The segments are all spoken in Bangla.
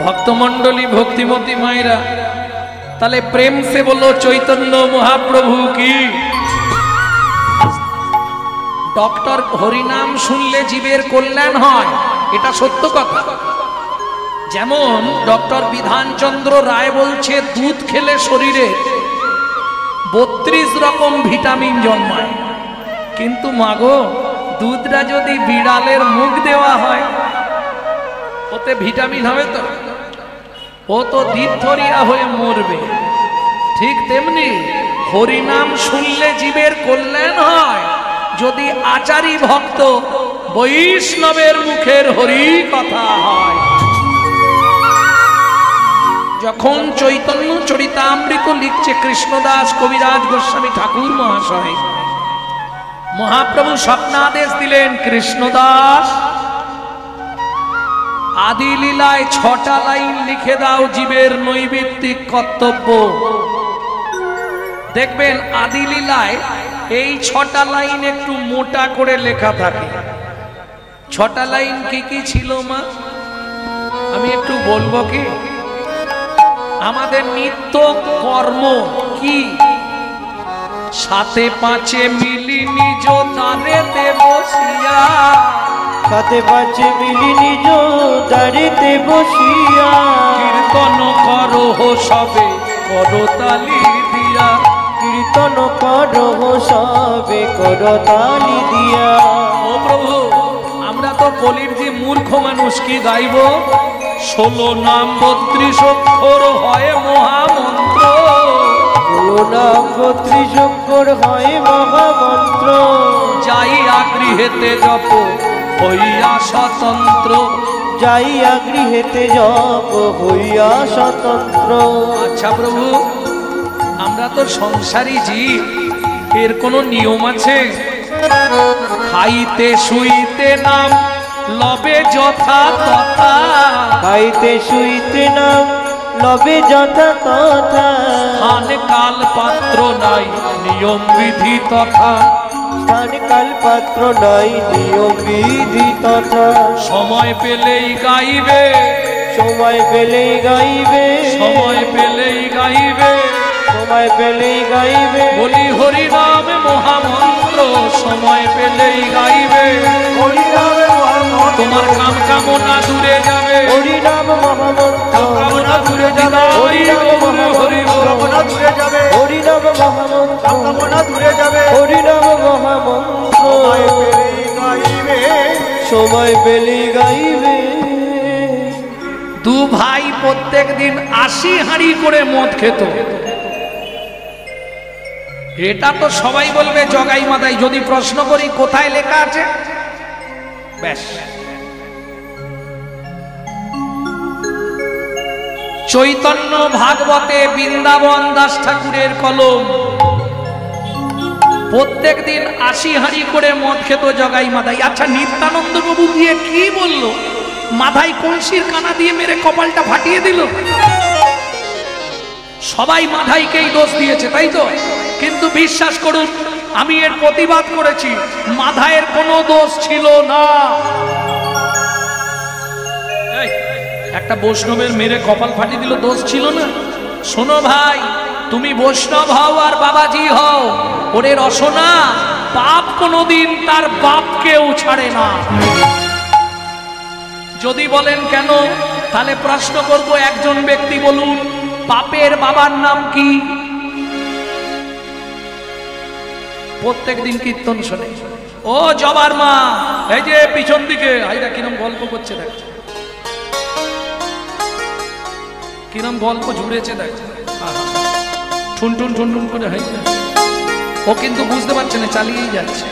ভক্তমণ্ডলী ভক্তিমতী মায়েরা, তাহলে প্রেম সে বলো চৈতন্য মহাপ্রভু কি। ডক্টর হরিনাম শুনলে জীবের কল্যাণ হয়, এটা সত্য কথা। যেমন ডক্টর বিধানচন্দ্র রায় বলছে দুধ খেলে শরীরে 32 রকম ভিটামিন জন্মায়। কিন্তু মাগো, দুধটা যদি বিড়ালের মুখ দেওয়া হয় ওতে ভিটামিন হবে তো? ও তো দিনথরিয়া হয়ে মরবে। ঠিক তেমনি হরিনাম শুনলে জীবের কল্যাণ হয় যদি আচারী ভক্ত বৈষ্ণবের মুখের হরি কথা হয়। যখন চৈতন্য চরিতামৃত লিখছে কৃষ্ণদাস কবিরাজ গোস্বামী ঠাকুর মহাশয়, মহাপ্রভু স্বপ্নাদেশ দিলেন, কৃষ্ণদাস আদি লীলায় 6টা লাইন লিখে দাও জীবের নৈমিত্তিক কর্তব্য। দেখবেন আদি লীলায় এই 6টা লাইন একটু মোটা করে লেখা থাকে। 6টা লাইন কি কি ছিল মা? আমি একটু বলবো কি? আমাদের নিত্য কর্ম কি? সাথে পাঁচে মিলি নিজ দ্বারেতে বসিয়া, সাথে পাঁচে মিলি নিজ দ্বারেতে বসিয়া, কীর্তন করো সবে করতালি দিয়া, কীর্তন করো সবে করতালি দিয়া। ও প্রভু, আমরা তো কলির যে মূর্খ মানুষ, কি গাইব? 16 নাম 32 অক্ষর হয় মহামন্ত্র, 16 নাম 32 অক্ষর হয় মহামন্ত্র, যাইয়া গৃহেতে জপ হইয়া স্বতন্ত্র, যাইয়া গৃহেতে জপ হইয়া স্বতন্ত্র। আচ্ছা প্রভু, আমরা তো সংসারী জীব, এর কোনো নিয়ম আছে? খাইতে শুইতে নাম লবে যথা তথা, খাইতে শুইতে নাম লবে যথা তথা, স্থান কাল পাত্র নাই নিয়ম বিধি তথা, স্থান কাল পাত্র নাই নিয়ম বিধি তথা। সময় পেলেই গাইবে, সময় পেলেই গাইবে, সময় পেলেই গাইবে, সময় পেলেই গাইবে, বলি হরি নাম মহামন্ত্র, সময় পেলেই গাইবে, হরি নাম মহামন্ত্র, তোমার কাম কামনা দূরে যাবে, হরি নাম মহামন্ত্র, কামনা দূরে যাবে, হরি নাম মহামন্ত্র, কামনা দূরে যাবে, হরি নাম মহামন্ত্র, কামনা দূরে যাবে, হরি নাম মহামন্ত্র, সময় পেলেই গাইবে। দু ভাই প্রত্যেক দিন 80 হাঁড়ি করে মদ খেত। এটা তো সবাই বলবে জগাই মাথায়। যদি প্রশ্ন করি কোথায় লেখা আছে, ব্যাস চৈতন্য ভাগবতে বৃন্দাবন দাস ঠাকুরের কলম। প্রত্যেক দিন 80 হাঁড়ি করে মদ খেত জগাই মাথায়। আচ্ছা, নিত্যানন্দ প্রভু দিয়ে কি বললো? মাথায় কলসির কানা দিয়ে মেরে কপালটা ফাটিয়ে দিল। সবাই মাথাইকেই দোষ দিয়েছে, তাই তো? কিন্তু বিশ্বাস করুন, আমি এর প্রতিবাদ করেছি, মাথায়ের কোনো দোষ ছিল না। একটা বৈষ্ণবের মেরে কপাল ফাটিয়ে দিল, দোষ ছিল না? শোনো ভাই, তুমি বৈষ্ণব হও আর বাবাজি হও, ওরে রসনা, পাপ কোনোদিন তার বাপকেও ছাড়ে না। যদি বলেন কেন, তাহলে প্রশ্ন করব, একজন ব্যক্তি বলুন পাপের বাবার নাম কি? প্রত্যেক দিন কীর্তন শোনে, ও জবার মা, এই যে পিছন দিকে আইরা কিরম গল্প করছে, দেখ কিরম গল্প জুড়েছে, দেখ ঠুন ঠুন ঠুন ঠুন করে। ও কিন্তু বুঝতে পারছে না, চালিয়েই যাচ্ছে।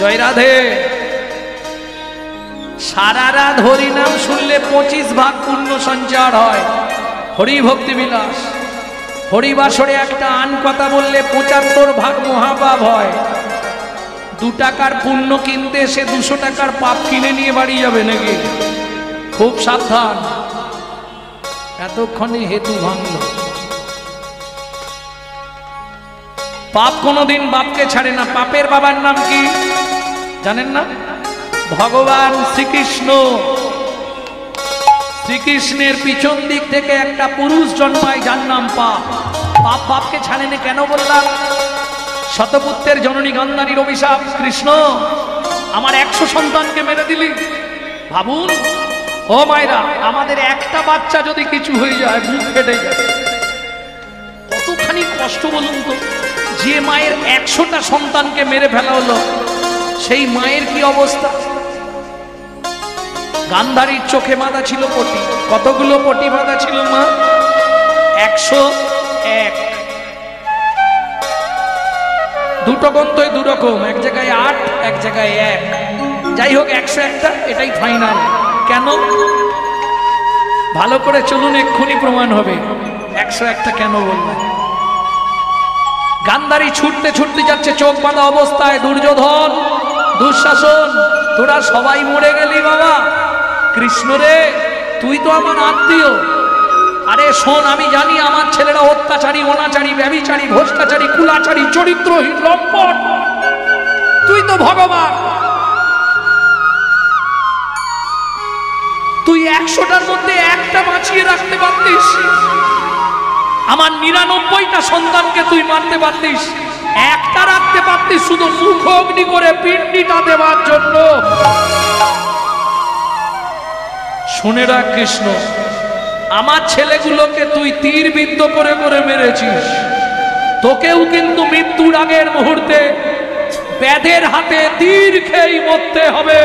জয় রাধে। সারা রাত হরি নাম শুনলে 25 ভাগ পুণ্য সঞ্চার হয়। হরি ভক্তি বিলাস। হরিবাসরে একটা আন কথা বললে 75 ভাগ মহাপাপ হয়। 2 টাকার পুণ্য কিনতে সে 200 টাকার পাপ কিনে নিয়ে বাড়ি যাবে নাকি? খুব সাবধান। এতক্ষণে হেতু ভাঙল। পাপ কোনোদিন বাপকে ছাড়ে না। পাপের বাবার নাম কি জানেন না? ভগবান শ্রীকৃষ্ণ। শ্রীকৃষ্ণের পিছন দিক থেকে একটা পুরুষ জন্মায় যার নাম পাপ। পাপ বাপকে ছাড়েনি কেন বললাম? শতপুত্রের জননী গান্ধারীর অভিশাপ, কৃষ্ণ আমার 100 সন্তানকে মেরে দিলি। ভাবুন ও মায়েরা, আমাদের একটা বাচ্চা যদি কিছু হয়ে যায় বুক ফেটে যায়, কতখানি কষ্ট বলুন তো। যে মায়ের 100টা সন্তানকে মেরে ফেলা হলো, সেই মায়ের কি অবস্থা? গান্ধারীর চোখে বাঁধা ছিল পটি। কতগুলো পটি বাঁধা ছিল মা? 101। দুটো গ্রন্থই দুরকম, এক জায়গায় 8, এক জায়গায় 1। যাই হোক 101টা, এটাই ফাইনাল। কেন? ভালো করে চলুন, এক্ষুনি প্রমাণ হবে 101টা কেন বললাম। গান্ধারী ছুটতে ছুটতে যাচ্ছে, চোখ বাঁধা অবস্থায়। দুর্যোধন, দুঃশাসন, তোরা সবাই মরে গেলি বাবা। কৃষ্ণ রে, তুই তো আমার আত্মীয়। আরে শোন, আমি জানি আমার ছেলেরা অত্যাচারী, অনাচারী, ব্যভিচারী, ভ্রষ্টাচারী, কুলাচারী, চরিত্রহীন, লম্পট। তুই তো ভগবান। তুই 100টার মধ্যে একটা বাঁচিয়ে রাখতে পারতিস। আমার 99টা সন্তানকে তুই মারতে পারতিস, একটা রাখতে পারতিস শুধু মুখ অগ্নি করে পিণ্ডিটা দেওয়ার জন্য। শুনে রাখ কৃষ্ণ, আমার ছেলেগুলোকে তুই তীর বিদ্ধ করে করে মেরেছিস। তোকেও কিন্তু মৃত্যুর আগের মুহূর্তে ব্যাধের হাতে তীর খেয়ে মরতে হবে।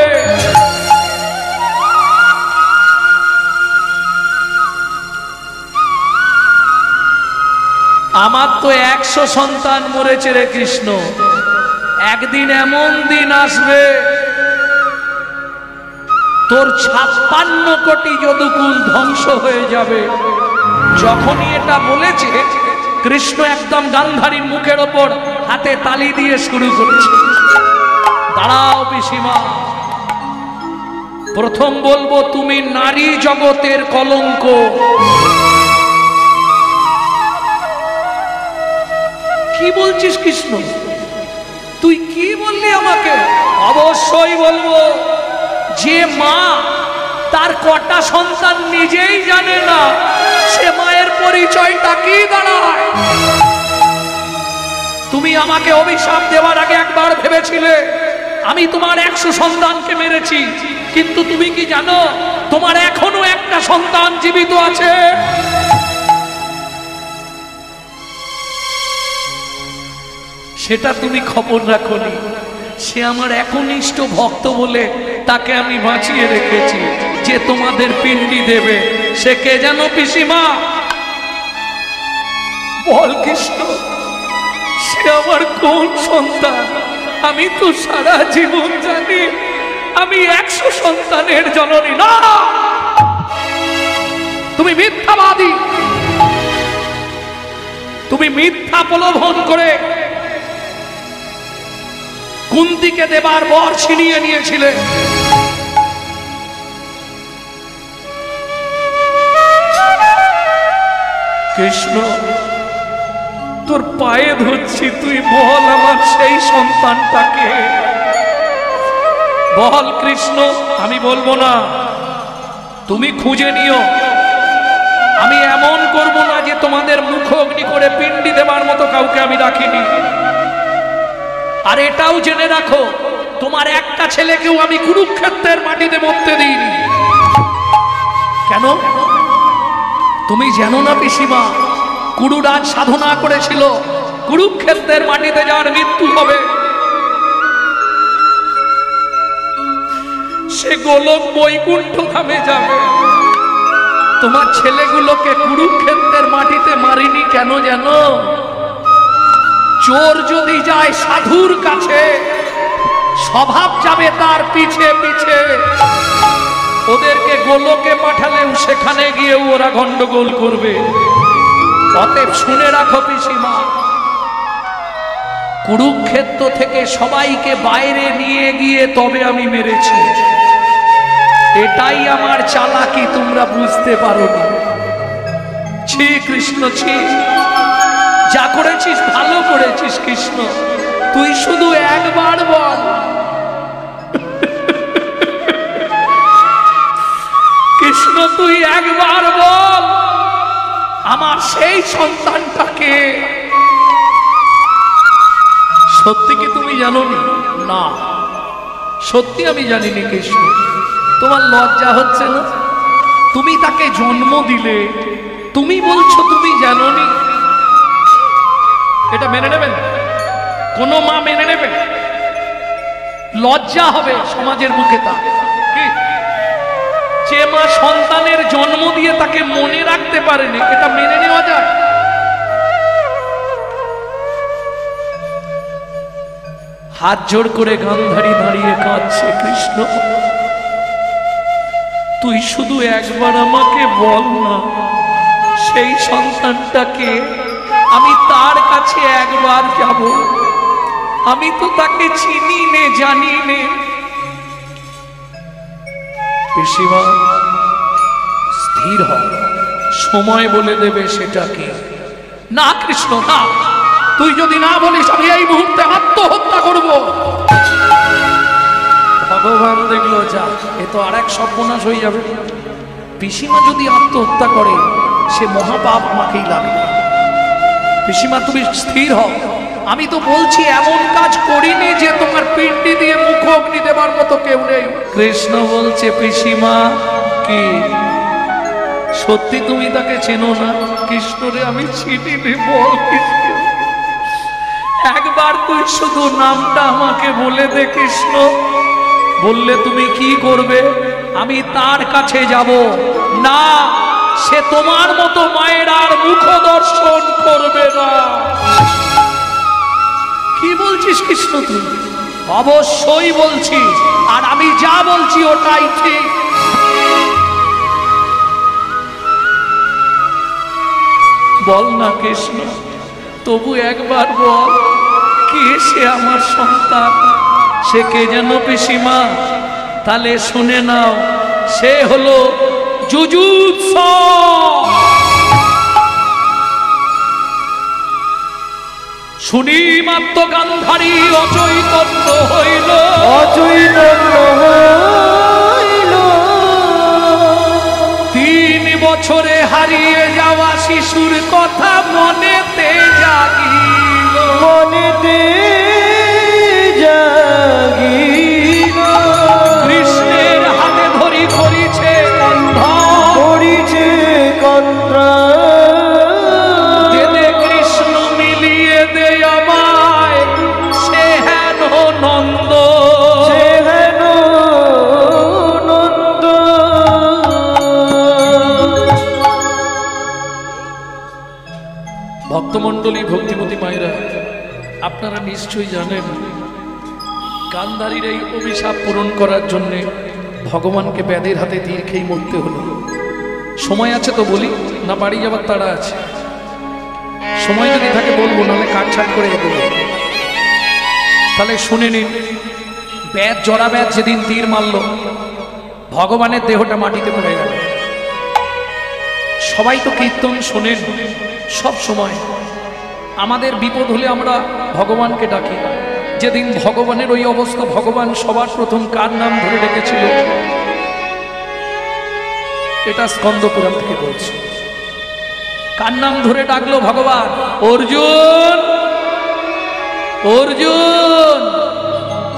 আমার তো 100 সন্তান মরেছে রে কৃষ্ণ। একদিন এমন দিন আসবে, তোর 56 কোটি যদুকুল ধ্বংস হয়ে যাবে। যখনই এটা বলেছে, কৃষ্ণ একদম গান্ধারীর মুখের ওপর হাতে তালি দিয়ে শুরু করেছে। দাঁড়াও পিসিমা, প্রথম বলবো তুমি নারী জগতের কলঙ্ক। কি বলছিস কৃষ্ণ? তুই কি বললি আমাকে? অবশ্যই বলবো। যে মা তার কটা সন্তান নিজেই জানে না, সে মায়ের পরিচয়টা কি দাঁড়ায়? তুমি আমাকে অভিশাপ দেওয়ার আগে একবার ভেবেছিলে আমি তোমার 100 সন্তানকে মেরেছি, কিন্তু তুমি কি জানো তোমার এখনো একটা সন্তান জীবিত আছে? সেটা তুমি খবর রাখোনি। সে আমার একনিষ্ঠ ভক্ত বলে তাকে আমি বাঁচিয়ে রেখেছি, যে তোমাদের পিণ্ডি দেবে। সে কে জানো পিসিমা? বল কৃষ্ণ, সে আমার কোন সন্তান? আমি তো সারা জীবন জানি আমি 100 সন্তানের জননী। না, তুমি মিথ্যাবাদী। তুমি মিথ্যা প্রলোভন করে কুন্তিকে দেবার বর ছিনিয়ে নিয়েছিলে। কৃষ্ণ, তোর পায়ে ধরছি, তুই বল আমার সেই সন্তানটাকে। বল কৃষ্ণ। আমি বলবো না, তুমি খুঁজে নিও। আমি এমন করব না যে তোমাদের মুখ অগ্নি করে পিণ্ডি দেবার মতো কাউকে আমি রাখিনি। আর এটাও জেনে রাখো, তোমার একটা ছেলেকেও আমি কুরুক্ষেত্রের মাটিতে মরতে দিইনি। কেন? তুমি জানো না পিসিমা, কুরুরাজ সাধনা করেছিল কুরুক্ষেত্রের মাটিতে যার মৃত্যু হবে সে গোলক বৈকুণ্ঠ ধামে যাবে। তোমার ছেলেগুলোকে কুরুক্ষেত্রের মাটিতে মারিনি কেন জানো? চোর যদি যায় সাধুর কাছে, স্বভাব যাবে তার পিছে পিছে। ওদেরকে গোলকে পাঠালেও সেখানে গিয়ে ওরা গন্ডগোল করবে। অতএব শুনে রাখো পিসিমা, কুরুক্ষেত্র থেকে সবাইকে বাইরে নিয়ে গিয়ে তবে আমি মেরেছি। এটাই আমার চালাকি, তোমরা বুঝতে পারো না। ছি কৃষ্ণ, ছি। যা করেছিস ভালো করেছিস কৃষ্ণ। তুই শুধু একবার বল, কৃষ্ণ তুই একবার বল আমার সেই সন্তানটাকে। সত্যি কি তুমি জানোনি? না, সত্যি আমি জানিনি কৃষ্ণ। তোমার লজ্জা হচ্ছে না? তুমি তাকে জন্ম দিলে, তুমি বলছো তুমি জানোনি? এটা মেনে নেবেন? কোন মা মেনে নেবে? লজ্জা হবে সমাজের মুখে। তা কি যে মা সন্তানের জন্ম দিয়ে তাকে মনে রাখতে পারেনি, এটা মেনে নেওয়া যায়? হাত জোড় করে গান্ধারী দাঁড়িয়ে কাঁদছে, কৃষ্ণ তুই শুধু একবার আমাকে বল না সেই সন্তানটাকে, আমি তার কাছে একবার যাব। আমি তো তাকে চিনি নে, জানি নে। পিসিমা স্থির হ, সময় বলে দেবে সেটা কি। না কৃষ্ণ না, তুই যদি না বলিস আমি এই মুহূর্তে আত্মহত্যা করব। ভগবান দেখলো, যা এ তো আর এক সর্বনাশ হয়ে যাবে। পিসিমা যদি আত্মহত্যা করে সে মহাপাপ আমাকেই লাগবে। পিসিমা তুমি স্থির হও, আমি তো বলছি এমন কাজ করিনি যে তোমার পিণ্ডি দিয়ে মুখ অগ্নি দেবার মতো কেউ নেই। কৃষ্ণ বলছে, পিসিমা কি সত্যি তুমি তাকে চেনো না? কৃষ্ণরে আমি চিনি নে, বল কৃষ্ণ একবার তুই শুধু নামটা আমাকে বলে দে কৃষ্ণ। বললে তুমি কি করবে? আমি তার কাছে যাব না, সে তোমার মতো মায়ের আর মুখ দর্শন করবে না। কি বলছিস কৃষ্ণ তুই? অবশ্যই বলছি, আর আমি যা বলছি ওটাই ঠিক। বল না কৃষ্ণ, তবু একবার বল কে সে আমার সন্তান? সে কে যেন পিসিমা? তাহলে শুনে নাও, সে হলো যুযুৎস। শুনি মাত্র গান্ধারী অচৈতন্য হইল, অচৈতন্য হইল। 3 বছরে হারিয়ে যাওয়া শিশুর কথা মনেতে জাগিল, মনেতে জাগিল। কৃষ্ণের হাতে ধরি করিছে কণ্ঠা, করিছে কন্ত্রা। দে কৃষ্ণ মিলিয়ে দে আমায় সে হেন নন্দ, সে হেন নন্দ। ভক্তমণ্ডলী, ভক্তিমতী মায়েরা, আপনারা নিশ্চয়ই জানেন গান্ধারীর এই অভিশাপ পূরণ করার জন্যে ভগবানকে ব্যাধের হাতে তীর খেয়ে মরতে হলো। সময় আছে তো বলি, না বাড়ি যাবার তাড়া আছে? সময় যদি থাকে বলবো, নাহলে কাটছাট করে দেবো। তাহলে শুনে নিন, ব্যাধ জরা ব্যাধ যেদিন তীর মারল, ভগবানের দেহটা মাটিতে পড়ে গেল। সবাই তো কীর্তন শোনেন সব সময়। আমাদের বিপদ হলে আমরা ভগবানকে ডাকি। যেদিন ভগবানের ওই অবস্থা, ভগবান সবার প্রথম কার নাম ধরে ডেকেছিল? এটা স্কন্দ পুরাণ থেকে বলছে। কার নাম ধরে ডাকলো ভগবান? অর্জুন। অর্জুন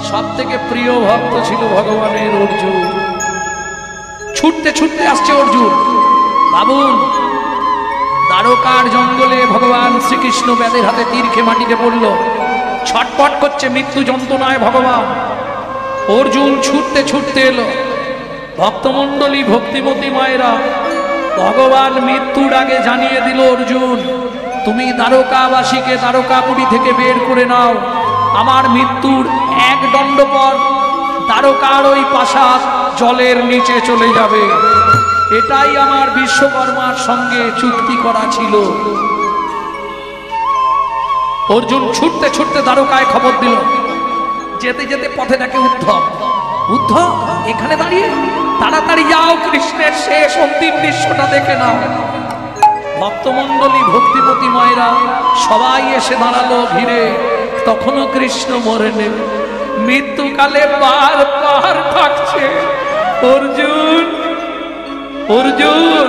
সব থেকে প্রিয় ভক্ত ছিল ভগবানের অর্জুন। ছুটতে ছুটতে আসছে অর্জুন। বাবুন, দ্বারকার জঙ্গলে ভগবান শ্রীকৃষ্ণ ব্যাধের হাতে তীর খেয়ে মাটিতে পড়ল, ছটপট করছে মৃত্যু যন্ত্রণায় ভগবান। অর্জুন ছুটতে ছুটতে এলো। ভক্তমণ্ডলী, ভক্তিমতী মায়েরা, ভগবান মৃত্যুর আগে জানিয়ে দিল, অর্জুন তুমি দ্বারকাবাসীকে দ্বারকাপুরী থেকে বের করে নাও। আমার মৃত্যুর 1 দণ্ড পর দ্বারকার ওই প্রাসাদ জলের নিচে চলে যাবে। এটাই আমার বিশ্বকর্মার সঙ্গে চুক্তি করা ছিল। অর্জুন ছুটতে ছুটতে দ্বারকায় খবর দিল। যেতে যেতে পথে দেখে উদ্ধব। উদ্ধব এখানে দাঁড়িয়ে, তাড়াতাড়ি যাও, কৃষ্ণের শেষ অন্তিম দৃশ্যটা দেখে নাও। ভক্তমণ্ডলী, ভক্তিমতী মায়েরা সবাই এসে দাঁড়ালো ভিড়ে। তখনও কৃষ্ণ মরেনি, মৃত্যুকালে বার বার থাকছে। অর্জুন অর্জুন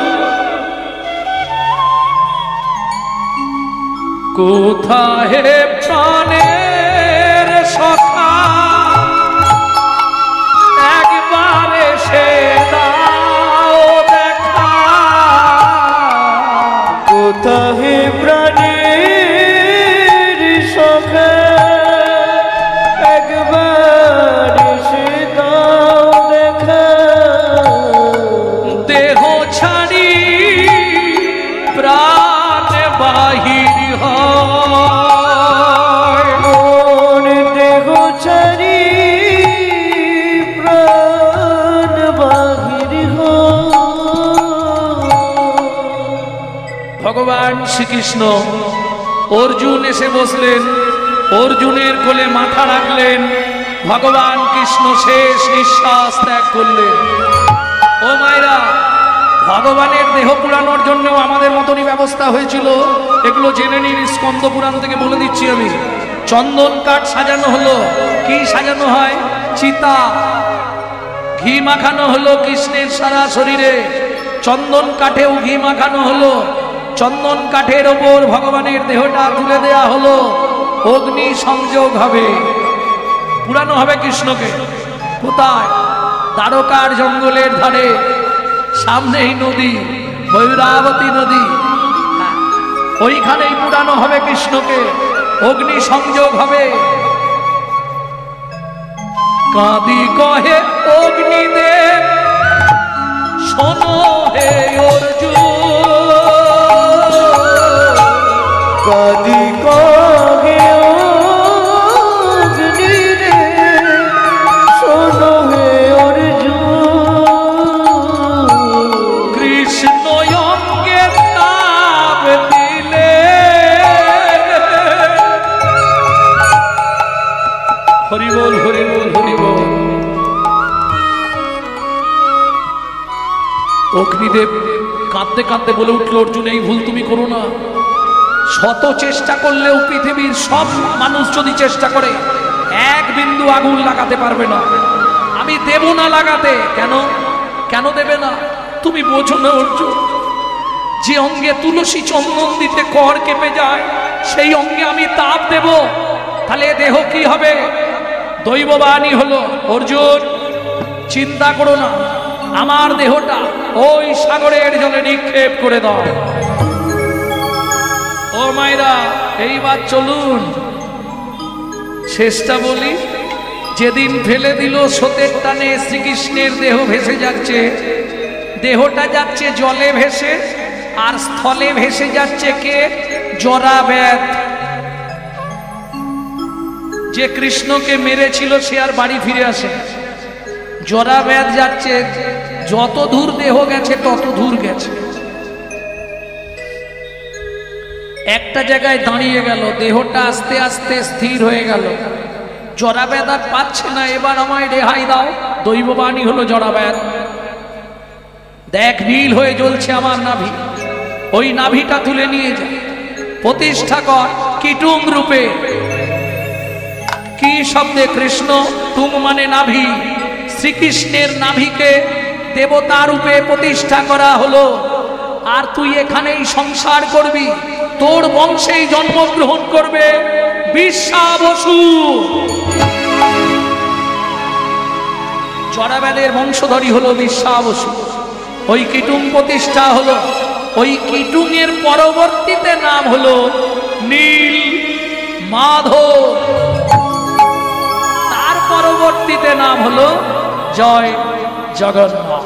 কোথায় প্রাণের সখা একবার এসে দাও দেখা কোথায় প্রাণের সখা একবার এসে দাও দেখা দেহ ছাড়ি প্রাণ বাহির হয় মোর দেহ ছাড়ি প্রাণ বাহির হয়। ভগবান শ্রীকৃষ্ণ অর্জুন এসে বসলেন, অর্জুনের কোলে মাথা রাখলেন, ভগবান কৃষ্ণ শেষ নিঃশ্বাস ত্যাগ করলেন। ও মায়েরা, ভগবানের দেহ পুরানোর জন্যও আমাদের মতনই ব্যবস্থা হয়েছিল। এগুলো জেনে নিন, স্কন্দ পুরাণ থেকে বলে দিচ্ছি আমি। চন্দন কাঠ সাজানো হলো, কি সাজানো হয়? চিতা। ঘি মাখানো হলো কৃষ্ণের সারা শরীরে, চন্দন কাঠেও ঘি মাখানো হলো। চন্দন কাঠের ওপর ভগবানের দেহটা তুলে দেয়া হলো, অগ্নি সংযোগ হবে, পুরানো হবে কৃষ্ণকে। কোথায়? দ্বারকার জঙ্গলের ধারে, সামনেই নদী, বৈরাবতী নদী, ওইখানেই পুরানো হবে কৃষ্ণকে, অগ্নি সংযোগ হবে। কাঁদি কহে অগ্নিদেব শোনো হে অর্জুন, কাদি কহে অগ্নিরে শোনো হে অর্জুন, কৃষ্ণ অঙ্গে তাপ দিলে হরি বল হরি বল হরি বল। অগ্নিদেব কাঁদতে কাঁদতে বলে উঠল, অর্জুন এই ভুল তুমি করো না। শত চেষ্টা করলেও পৃথিবীর সব মানুষ যদি চেষ্টা করে এক বিন্দু আগুন লাগাতে পারবে না, আমি দেব না লাগাতে। কেন? কেন দেবে না? তুমি বোঝো না অর্জুন, যে অঙ্গে তুলসী চন্দন দিতে কর কেঁপে যায়, সেই অঙ্গে আমি তাপ দেব, তাহলে দেহ কি হবে? দৈববাণী হলো, অর্জুন চিন্তা করো না, আমার দেহটা ওই সাগরের জলে নিক্ষেপ করে দাও। ও মায়েরা, এইবার চলুন শেষটা বলি। যেদিন ফেলে দিল স্রোতের টানে শ্রীকৃষ্ণের দেহ ভেসে যাচ্ছে, দেহটা যাচ্ছে জলে ভেসে, আর স্থলে ভেসে যাচ্ছে কে? জরাব্যাধ। যে কৃষ্ণকে মেরেছিল সে আর বাড়ি ফিরে আসে। জরাব্যাধ যাচ্ছে, যত দূর দেহ গেছে তত দূর গেছে। একটা জায়গায় দাঁড়িয়ে গেল, দেহটা আস্তে আস্তে স্থির হয়ে গেল। জরাব্যাধ আর পাচ্ছে না, এবার আমায় রেহাই দাও। দৈববাণী হলো জরাব্যাধ, দেখ নীল হয়ে জ্বলছে আমার নাভি, ওই নাভিটা তুলে নিয়ে যা, প্রতিষ্ঠা কর কিটুং রূপে। কি শব্দে? কৃষ্ণ। টুং মানে নাভি, শ্রীকৃষ্ণের নাভিকে দেবতা রূপে প্রতিষ্ঠা করা হলো। আর তুই এখানেই সংসার করবি, তোর বংশেই জন্মগ্রহণ করবে বিশ্বাবসু। জরাব্যাধের বংশধরী হলো বিশ্বাবসু। ওই কিটুং প্রতিষ্ঠা হলো, ওই কিটুং এর পরবর্তীতে নাম হলো নীল মাধব, তার পরবর্তীতে নাম হলো জয় জগন্নাথ।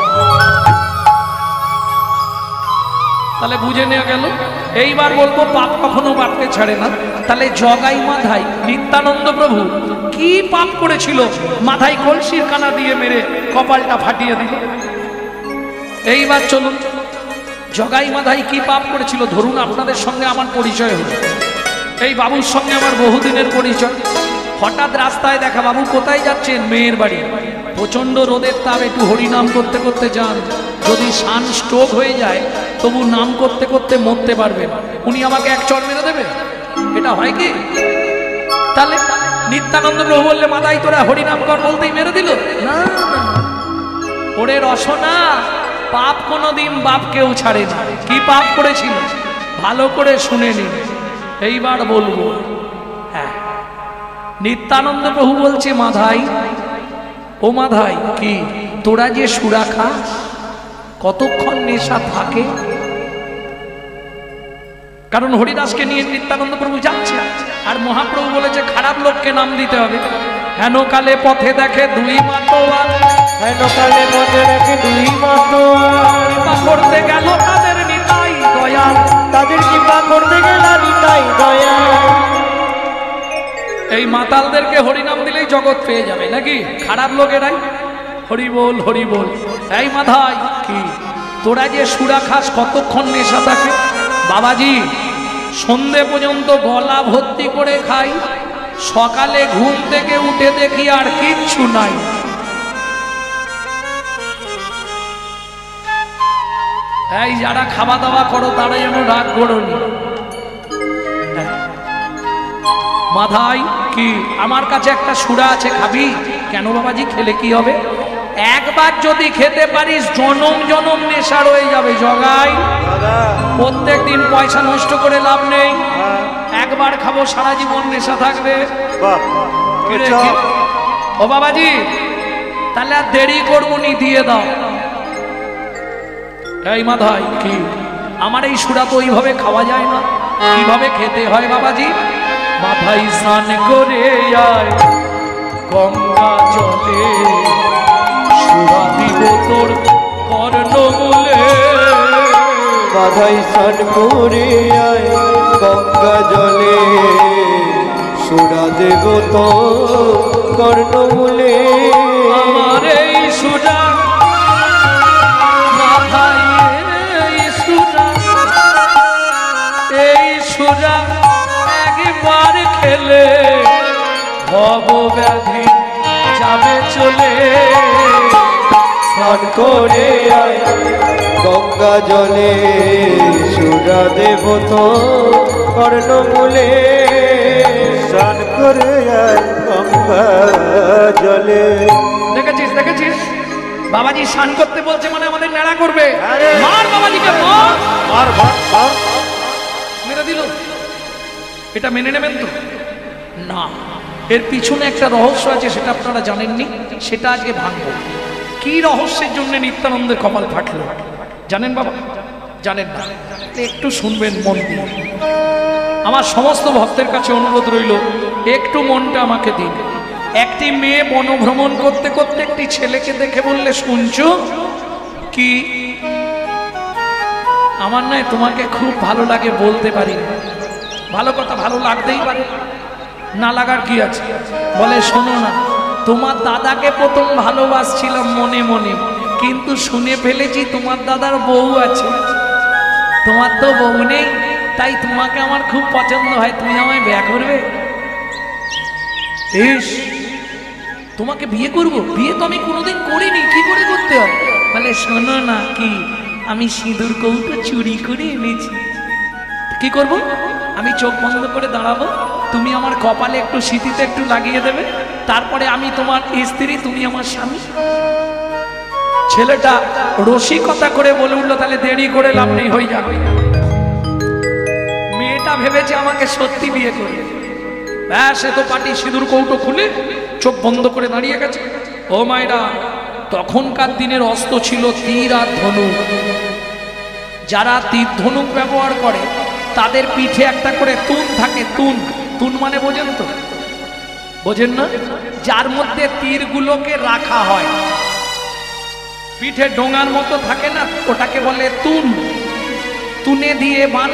তাহলে বুঝে নেওয়া গেল। এইবার বলবো পাপ কখনো বাপকে ছাড়ে না। তাহলে জগাই মাধাই নিত্যানন্দ প্রভু কি পাপ করেছিল? মাথায় কলসির কানা দিয়ে মেরে কপালটা ফাটিয়ে দিল। এইবার চলুন, জগাই মাধাই কি পাপ করেছিল? ধরুন আপনাদের সঙ্গে আমার পরিচয় হলো, এই বাবুর সঙ্গে আমার বহুদিনের পরিচয়। হঠাৎ রাস্তায় দেখা, বাবু কোথায় যাচ্ছেন? মেয়ের বাড়ি। প্রচন্ড রোদের তাপ, একটু হরিনাম করতে করতে যান, যদি সান স্ট্রোক হয়ে যায় তবু নাম করতে করতে মরতে পারবেন। উনি আমাকে এক চড় মেরে দেবে? এটা হয় কি? তাহলে নিত্যানন্দ প্রভু বললে মাদাই তোরা হরিনাম কর, বলতেই মেরে দিল? না, ওরে রসনা, পাপ কোনোদিন বাপকেও ছাড়ে না। কি পাপ করেছিল ভালো করে শুনে নিন, এইবার বলবো। হ্যাঁ, নিত্যানন্দ প্রভু বলছে, মাধাই, ও মাধাই, কি তোরা যে সুরা খাস কতক্ষণ নেশা থাকে? কারণ হরিদাসকে নিয়ে নিত্যানন্দ প্রভু যাচ্ছে, আর মহাপ্রভু বলেছে খারাপ লোককে নাম দিতে হবে। হেন কালে পথে দেখে দুই মাতোয়ার, হেন কালে পথে দেখে দুই মাতোয়ার, কৃপা করতে গেল তাদের নিতাই দয়াল, তাদের কৃপা করতে গেল নিতাই দয়াল। এই মাতালদেরকে হরিনাম দিলেই জগৎ পেয়ে যাবে নাকি? খারাপ লোকেরাই হরি বল হরি বল। এই মাধাই, কি তোরা যে সুরা খাস কতক্ষণ নেশা থাকে? বাবাজি, সন্ধে পর্যন্ত গলা ভর্তি করে খাই, সকালে ঘুম থেকে উঠে দেখি আর কিচ্ছু নাই। এই যারা খাওয়া দাওয়া করো তারা যেন রাগ করোনি। মাধাই, কি আমার কাছে একটা সুরা আছে, খাবি? কেন বাবাজি, খেলে কি হবে? একবার যদি খেতে পারিস জনম জনম নেশা রয়ে যাবে। জগাই, প্রত্যেক দিন পয়সা নষ্ট করে লাভ নেই, একবার খাবো সারা জীবন নেশা থাকবে। ও বাবাজি, তাহলে আর দেরি করবো নি, দিয়ে দাও। এই মাধাই, কি আমার এই সুরা তো ওইভাবে খাওয়া যায় না, কিভাবে খেতে হয় বাবাজি? মাথায় স্নান করে আয় গঙ্গা জলে, সুরা দিব তোর কর্ণমূলে। মাথায় স্নান করে আয় গঙ্গা জলে, সুরা দেব তো কর্ণমূলে। আমার এই সুরা, মাথায় এই সুরা, এই সুরা একবার খেলে ভব ব্যাধি যাবে চলে। স্নান করে আয় গঙ্গা জলে, সুরা দেব তো কর্ণমূলে। স্নান করে আয় গঙ্গা জলে। দেখেছিস দেখেছিস, বাবাজি স্নান করতে বলছে মানে আমাদের নেড়া করবে। মার বাবাজিকে, মার মার মার মার, মেরে দিল। এটা মেনে নেবেন তো? না, এর পিছনে একটা রহস্য আছে, সেটা আপনারা জানেননি, সেটা আজকে ভাঙবো। কি রহস্যের জন্য নিত্যানন্দের কপাল ফাটলো জানেন বাবা? জানেন না? একটু শুনবেন মন দিয়ে। আমার সমস্ত ভক্তের কাছে অনুরোধ রইল, একটু মনটা আমাকে দিন। একটি মেয়ে বনভ্রমণ করতে করতে একটি ছেলেকে দেখে বললে, শুনছো কি আমার নয় তোমাকে খুব ভালো লাগে, বলতে পারি না। ভালো কথা, ভালো লাগতেই পারে, না লাগার কি আছে? বলে, শোনো না, তোমার দাদাকে প্রথম ভালোবাসছিলাম মনে মনে, কিন্তু শুনে ফেলেছি তোমার দাদার বউ আছে। তোমার তো বউ নেই, তাই তোমাকে আমার খুব পছন্দ হয়, তুমি আমায় বিয়ে করবে? ইস, তোমাকে বিয়ে করব? বিয়ে তো আমি কোনোদিন করিনি, কি করে করতে হয়? বলে, শোনো না, কি আমি সিঁদুর কৌটো চুরি করে এনেছি। কি করব? আমি চোখ বন্ধ করে দাঁড়াবো, তুমি আমার কপালে একটু সিঁথিতে একটু লাগিয়ে দেবে, তারপরে আমি তোমার স্ত্রী, তুমি আমার স্বামী। ছেলেটা রসিকতা করে বলে উঠলো, তাহলে দেরি করে লাভ নেই, হয়ে যাবে। মেয়েটা ভেবেছে আমাকে সত্যি বিয়ে করবে, ব্যাস এত পাটি সিঁদুর কৌটো খুলে চোখ বন্ধ করে দাঁড়িয়ে গেছে। ও মায়েরা, তখনকার দিনের অস্ত্র ছিল তীর আর ধনুক। যারা তীর ধনুক ব্যবহার করে তাদের পিঠে একটা করে তুন থাকে। তুন, তুন মানে বোঝেন তো? বোঝেন না? যার মধ্যে তীরগুলোকে রাখা হয়, পিঠে ডোঙার মতো থাকে না, ওটাকে বলে তুন। তুনে দিয়ে বান,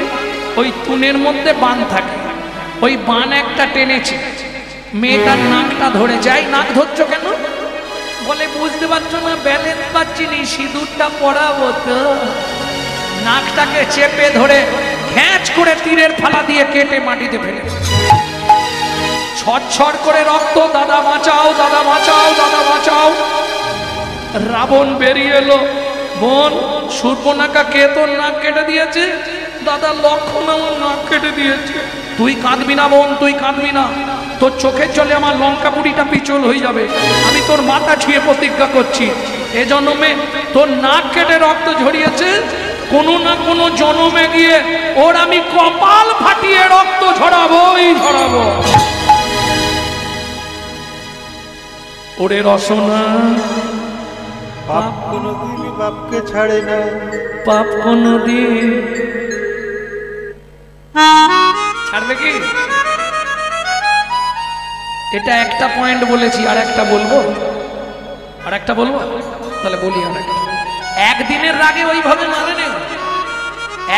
ওই তুনের মধ্যে বান থাকে, ওই বান একটা টেনেছে, মেয়েটার নাকটা ধরে যায়। নাক ধরছো কেন? বলে, বুঝতে পারছো না, ব্যালেন্স পাচ্ছি নি, সিঁদুরটা পরাবো তো। নাকটাকে চেপে ধরে খ্যাঁচ করে তীরের ফালা দিয়ে কেটে মাটিতে ফেলে, ছটছট করে রক্ত। দাদা বাঁচাও, দাদা বাঁচাও, দাদা বাঁচাও। রাবণ বেরিয়ে এলো, বোন সূর্পনাখা, কে তোর নাক কেটে দিয়েছে? দাদা, লক্ষণ আমার নাক কেটে দিয়েছে। তুই কাঁদবি না বোন, তুই কাঁদবি না, তোর চোখের জলে আমার লঙ্কা পুরিটা পিছল হয়ে যাবে। আমি তোর মাথা ছুঁয়ে প্রতিজ্ঞা করছি, এ জন্মে তোর নাক কেটে রক্ত ঝরিয়েছে, কোনো না কোনো জন্মে গিয়ে ওর আমি কপাল ফাটিয়ে রক্ত ঝরাবোই ঝরাবো। ওরে রসনা, পাপ কোনোদিন বাপকে ছাড়ে না, পাপ কোনোদিন ছাড়বে কি? এটা একটা পয়েন্ট বলেছি, আর একটা বলবো, আর একটা বলবো, তাহলে বলি আর একটা। একদিনের রাগে ওইভাবে মানে নেই,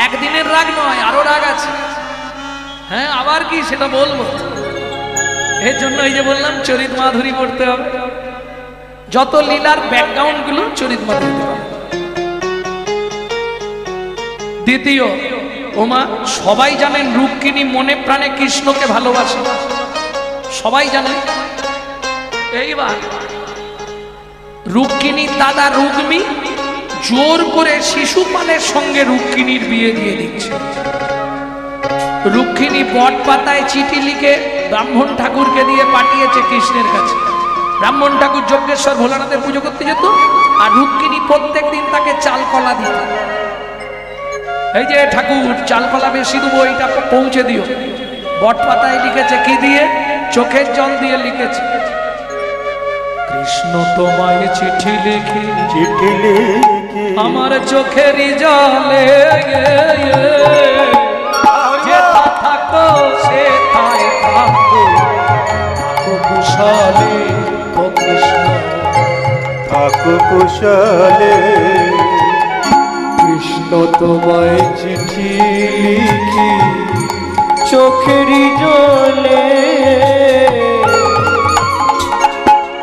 একদিনের রাগ নয়, আরো রাগ আছে। হ্যাঁ, আবার কি সেটা বলবো। এর জন্য এই যে বললাম চরিত মাধুরী পড়তে হবে, যত লীলার ব্যাকগ্রাউন্ড গুলো চরিত মাধুরী। দ্বিতীয়, ওমা সবাই জানেন রুক্মিণী মনে প্রাণে কৃষ্ণকে ভালোবাসে, সবাই জানেন। এইবার রুক্মিণীর দাদা রুগ্মী জোর করে শিশুপালের সঙ্গে রুক্মিণীর বিয়ে দিয়ে দিচ্ছে। রুক্মিণী বট পাতায় চিঠি লিখে ব্রাহ্মণ ঠাকুরকে দিয়ে পাঠিয়েছে কৃষ্ণের কাছে। ব্রাহ্মণ ঠাকুর যজ্ঞেশ্বর ভোলানাথের পুজো করতে যেত, আর রুক্মিণী প্রত্যেক দিন তাকে চাল কলা দিত। এই যে ঠাকুর চাল কলা বেশি দেবো, এইটা পৌঁছে দিও। বট পাতায় লিখেছে কি দিয়ে? চোখের জল দিয়ে লিখেছে, কৃষ্ণ তোমায় চিঠি লিখি, চিঠি লিখি আমার চোখেরই জলে, যেথা থাকো সেথায় থাকো, থাকো কুশলে ও কৃষ্ণ, থাকো কুশলে। কৃষ্ণ তোমায় চিঠি লিখি চোখেরই জলে,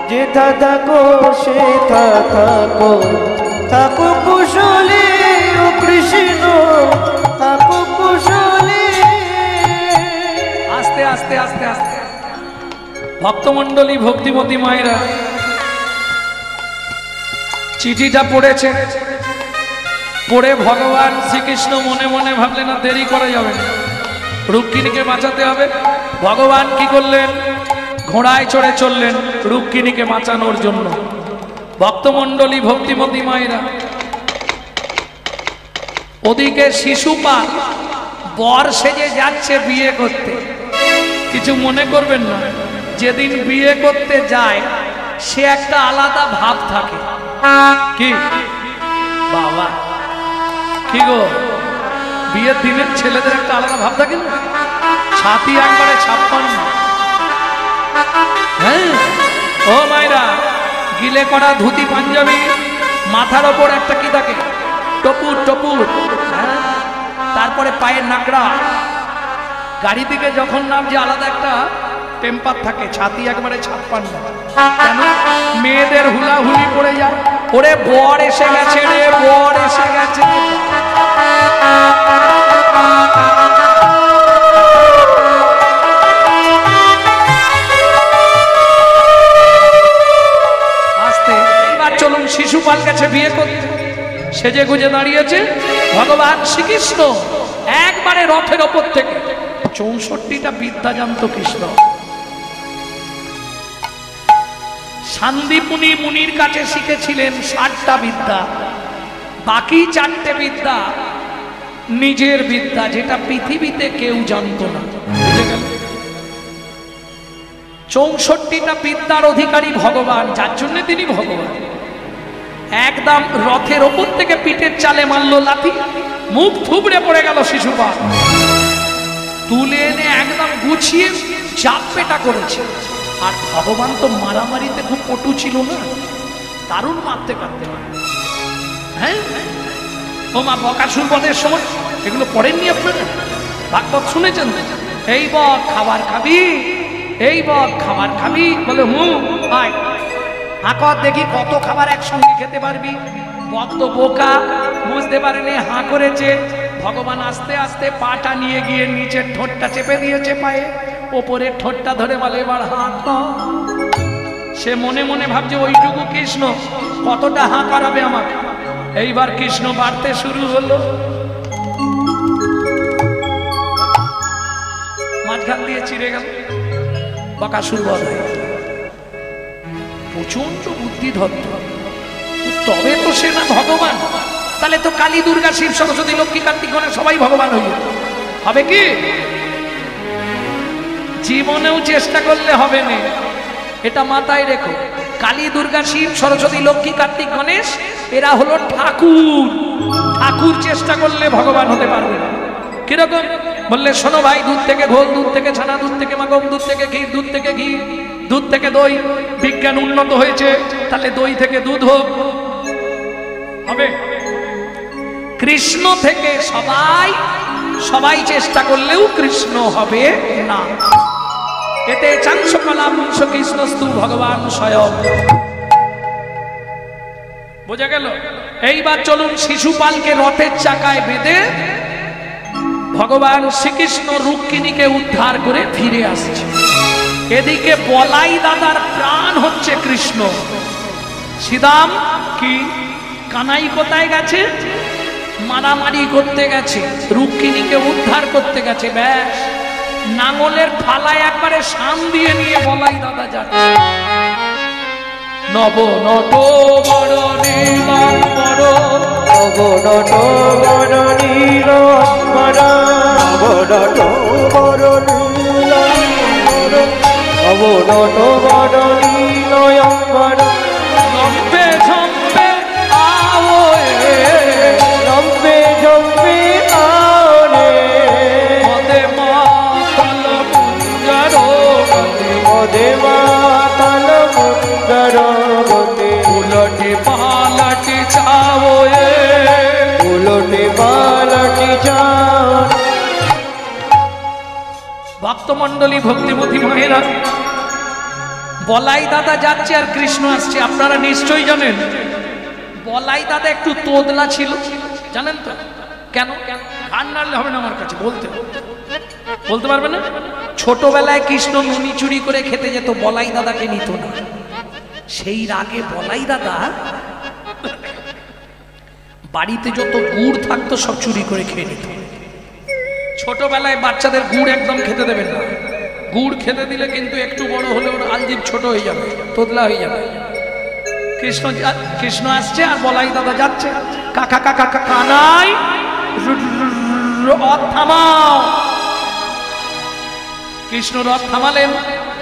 যেথা থাকো সেথা থাকো, থাকো কুশলে ও কৃষ্ণ, থাকো কুশলে। আস্তে আস্তে আস্তে আস্তে ভক্তমণ্ডলী ভক্তিমতী মায়েরা চিঠিটা পড়েছে। পড়ে ভগবান শ্রীকৃষ্ণ মনে মনে ভাবলেন না দেরি করা যাবে না, রুক্মিণীকে বাঁচাতে হবে। ভগবান কি করলেন? ঘোড়ায় চড়ে চললেন রুক্মিণীকে বাঁচানোর জন্য। ভক্তমণ্ডলী ভক্তিমতী মায়েরা, ওদিকে শিশুপাল বর সেজে যাচ্ছে বিয়ে করতে। কিছু মনে করবেন না, যেদিন বিয়ে করতে যায় সে একটা আলাদা ভাব থাকে। কি বাবা, কি গো, বিয়ের দিনের ছেলেদের একটা আলাদা ভাব থাকে না? ছাতি একবারে 56। হ্যাঁ ও মায়েরা, গিলে করা ধুতি পাঞ্জাবি, মাথার ওপর একটা কি থাকে? টপুর টপুর। হ্যাঁ, তারপরে পায়ের নাকড়া, গাড়ি থেকে যখন নামছে আলাদা একটা টেম্পার থাকে, ছাতি একবারে 56। কেন? মেয়েদের হুলাহুলি পড়ে যায়, ওরে বর এসে গেছে রে, বর এসে গেছে। আস্তে, এবার চলুন শিশুপাল গেছে বিয়ে করতে, সেজে গুজে দাঁড়িয়েছে ভগবান শ্রীকৃষ্ণ একবারে রথের ওপর থেকে। 64টা বিদ্যা জানত কৃষ্ণ। শান্তিপুনি মুনির কাছে শিখেছিলেন 60টা বিদ্যা, বাকি 4টে বিদ্যা নিজের বিদ্যা, যেটা পৃথিবীতে কেউ জানতো না। বুঝে গেল? 64টা বিদ্যার অধিকারী ভগবান, যার জন্য তিনি ভগবান। একদম রথের ওপর থেকে পিঠের চালে মারলো লাথি, মুখ থুবড়ে পড়ে গেল শিশুপাল। তুলে এনে একদম গুছিয়ে চাপ পেটা করেছে। আর ভগবান তো মারামারিতে খুব পটু ছিল না, দারুণ মারতে পারতে পারে। হ্যাঁ, ও মা বকাসুর বধের সময় এগুলো পড়েননি আপনারা? ভাগবত শুনেছেন? এই বক খাবার খাবি, এই বক খাবার খাবি, বলে আয় হাঁকর দেখি কত খাবার একসঙ্গে খেতে পারবি। বক তো বোকা, বুঝতে পারেনি, হাঁ করেছে। ভগবান আস্তে আস্তে পাটা নিয়ে গিয়ে নিচের ঠোঁটটা চেপে দিয়েছে পায়ে, ওপরের ঠোঁটটা ধরে বলে এবার হাঁ কর। সে মনে মনে ভাবছে ওইটুকু কৃষ্ণ কতটা হাঁ করাবে আমাকে। এইবার কৃষ্ণ বাড়তে শুরু হলো, মাঝখান দিয়ে চিড়ে গেল, বকাসুর বধ হয়ে গেল। প্রচন্ড বুদ্ধিদত্ত, তবে তো সে না ভগবান। তাহলে তো কালী দুর্গা শিব সরস্বতী লক্ষ্মী কার্তিক গণেশ সবাই ভগবান হয়ে যেত। হবে কি? জীবনেও চেষ্টা করলে হবে না, এটা মাথায় রেখো। কালী দুর্গা শিব সরস্বতী লক্ষ্মী কার্তিক গণেশ এরা হলো ঠাকুর। ঠাকুর চেষ্টা করলে ভগবান হতে পারবে না। কিরকম বললে শোনো ভাই, দুধ থেকে ঘোল, দুধ থেকে ছানা, দুধ থেকে মাখন, দুধ থেকে ক্ষীর, দুধ থেকে ঘি, দুধ থেকে দই। বিজ্ঞান উন্নত হয়েছে, তাহলে দই থেকে দুধ হোক, হবে? কৃষ্ণ থেকে সবাই চেষ্টা করলেও কৃষ্ণ হবে না। এতে চাংসকলা পুংস কৃষ্ণস্তু ভগবান স্বয়ং। বোঝা গেল? এইবার চলুন শিশুপালকে রথের চাকায় বেঁধে ভগবান শ্রীকৃষ্ণ রুক্মিণীকে উদ্ধার করে ফিরে আসছে। এদিকে বলাই দাদার প্রাণ হচ্ছে কৃষ্ণ। শ্রীদাম কি কানাই কোথায় গেছে? মারামারি করতে গেছে, রুক্মিণীকে উদ্ধার করতে গেছে। ব্যাস নাঙলের ফালায় একবারে শান দিয়ে নিয়ে বলাই দাদা যাচ্ছে। নব নট বড় নীলাম্বর, নব নট বড় নীলাম্বর, নব নট বড় নীলাম্বর, নব নট বড় নীলাম্বর। লম্বে ঝম্বে আওয়ে, লম্বে ঝম্বে আরে, মদে মাতল মুঞ্জর গতি, মদে মাতল মুঞ্জর গতি, উলটি পালটি চাওয়ে, উলটে পালটি যাও। ভক্তমণ্ডলী ভক্তিমতী মায়েরা, বলাই দাদা যাচ্ছে আর কৃষ্ণ আসছে। আপনারা নিশ্চয়ই জানেন বলাই দাদা একটু তোদলা ছিল, জানেন তো? কেন? আর নাড়লে হবে না, আমার কাছে বলতে পারবে না? ছোটবেলায় কৃষ্ণ নুনি চুরি করে খেতে যেত, বলাই দাদাকে নিত না। সেই রাগে বলাই দাদা বাড়িতে যত গুড় থাকতো সব চুরি করে খেয়ে নিত। ছোটবেলায় বাচ্চাদের গুড় একদম খেতে দেবেন না। গুড় খেতে দিলে কিন্তু একটু বড় হলে ওর আলজিভ ছোট হয়ে যাবে, তোদলা হয়ে যাবে। কৃষ্ণ আসছে আর বলাই দাদা যাচ্ছে। কাকা কাকা কানাই রথ থামাও। কৃষ্ণ রথ থামালেন,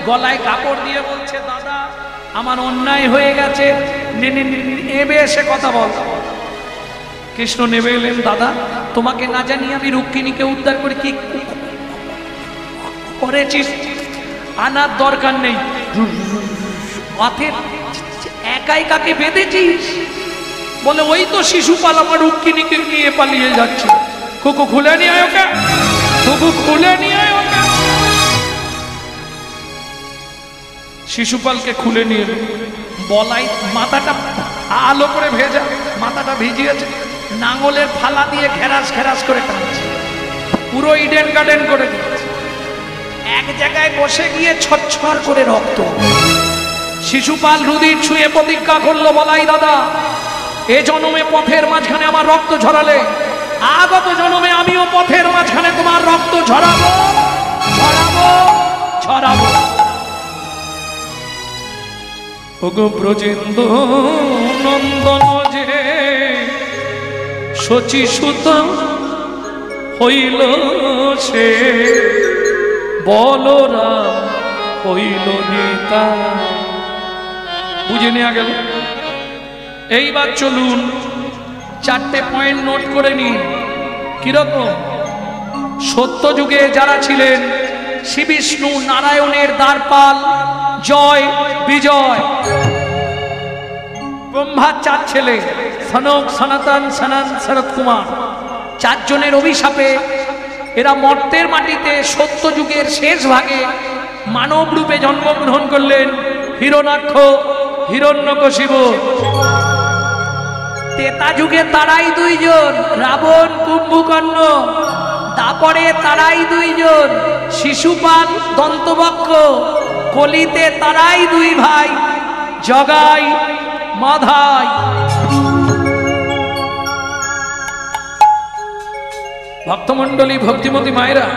গলায় কাপড় দিয়ে বলছে দাদা আমার অন্যায় হয়ে গেছে, নেবে এসে কথা বল। কৃষ্ণ নেবে এলেন। দাদা তোমাকে না জানিয়ে আমি রুক্মিণীকে উদ্ধার করে কি করেছিস? আনার দরকার নেই। একাই কাকে বেঁধেছিস? বলে ওই তো শিশুপাল আমার রুক্মিণীকে নিয়ে পালিয়ে যাচ্ছে। কুকু খুলে নিয়ে আয় ওকে, কুকু খুলে নিয়ে আয় ওকে। শিশুপালকে খুলে নিয়ে এলো। বলাই মাথাটা আলো করে ভেজা, মাথাটা ভিজিয়েছে, নাঙলের ফালা দিয়ে ঘেরাস ঘেরাস করে টানছে, পুরো ইডেন গার্ডেন করে দিয়েছে। এক জায়গায় বসে গিয়ে ছচ্ছর করে রক্ত। শিশুপাল রুধির ছুঁয়ে প্রতিজ্ঞা করলো, বলাই দাদা এ জন্মে পথের মাঝখানে আমার রক্ত ঝরালে আগত জন্মে আমিও পথের মাঝখানে তোমার রক্ত ঝরাবো ঝরাবো ঝরাবো। ওগো ব্রজেন্দ্র নন্দন যে শচী সুত হইল সে, বলরাম হইল নিতা। বুঝে নেওয়া গেল। এইবার চলুন চারটে পয়েন্ট নোট করে নিন। কিরকম? সত্য যুগে যারা ছিলেন শ্রী বিষ্ণু নারায়ণের দ্বারপাল জয় বিজয়, ব্রহ্মার চার ছেলে সনক সনাতন সনন শরৎ কুমার, চারজনের অভিশাপে এরা মর্তের মাটিতে সত্য যুগের শেষ ভাগে মানব রূপে জন্মগ্রহণ করলেন। হিরণ্যাক্ষ, হিরণ্যকশিপু। ত্রেতা যুগে তারাই দুইজন, রাবণ কুম্ভকর্ণ। তারপরে তারাই দুইজন, শিশুপাল দন্তবক্ষ। কলিতে তারাই দুই ভাই, জগাই মাধাই। ভক্তমণ্ডলী ভক্তিমতী মায়েরা,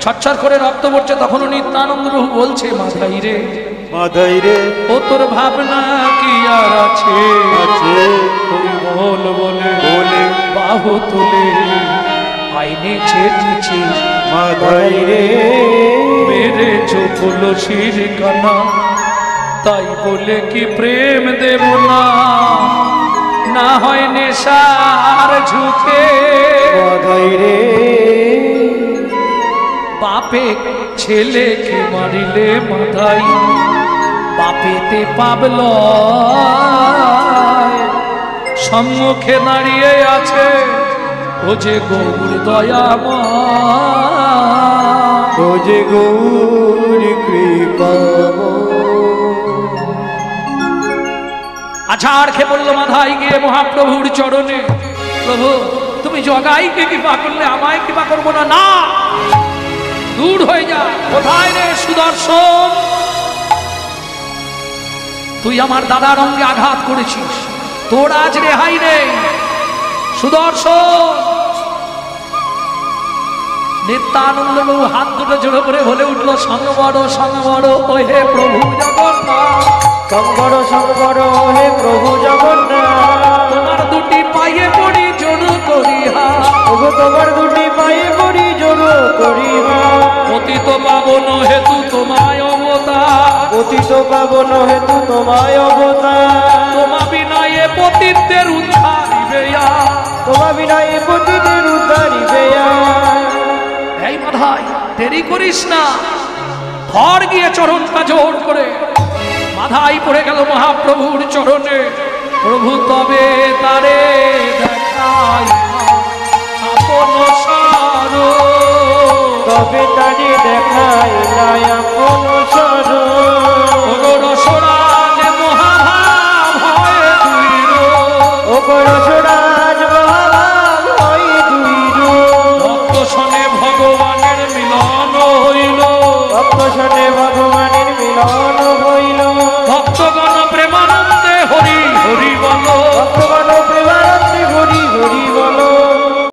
ছচ্ছর করে রক্ত পড়ছে, তখনও নিত্যানন্দ প্রভু বলছে মাধাই রে মাধাই রে ও তোর ভাবনা কি আর আছে আছে হরি বল বলে বলে বাহু তুলে আইনে ছেটেছি মাধাই রে মেরে চোখলো শির কানা তাই বলে কি প্রেম দেব না না হয় নেশার ঝুঁকে মাধাই রে বাপে ছেলেকে মারিলে মাথায় বাপেতে পাবল সম্মুখে দাঁড়িয়ে আছে ও যে গৌর দয়াময় ও যে গৌর কৃপাময় আছাড় খেয়ে বলল মাথায় গিয়ে মহাপ্রভুর চরণে প্রভু তুমি জগাইকে কৃপা করলে আমায় কৃপা করবো না না দূর হয়ে যা কোথায় রে সুদর্শন তুই আমার দাদার অঙ্গে আঘাত করেছিস তোর আজ রেহাই নেই সুদর্শন নিত্যানন্দ বাবু হাত দুটো জোড়ো করে বলে উঠলো সংবড় ও হে প্রভু জগন্নাথ সংবর হে প্রভু জগন্নাথ তোমার দুটি পায়ে পড়ি জোর করিহা ওগো তোমার দুটি পায়ে পড়ি জোর করিহা পতিত পাবন হেতু তোমায় অবতার পতিত পাবন হেতু তোমায় অবতার তোমা বিনয়ে পতিতদের উদ্ধারিবে তোমা বিনয়ে পতিদের উদ্ধারিবে এই মাথায় দেরি করিস না ঘর গিয়ে চরণটা জোর করে মাথায় পড়ে গেল মহাপ্রভুর চরণে প্রভু তবে তারে দেখাই আপন সার তবে তারে দেখাই নাই আপন সর রসরাজ মহাভাব হয় দুইর ওগো রসরাজ মহাভাব হয় দুইর ভক্ত শোনে ভগবানের মিলন হইল ভক্ত শোনে ভগবানের মিলন হইল ভক্তগণ প্রেমানন্দে হরি হরি বল ভক্ত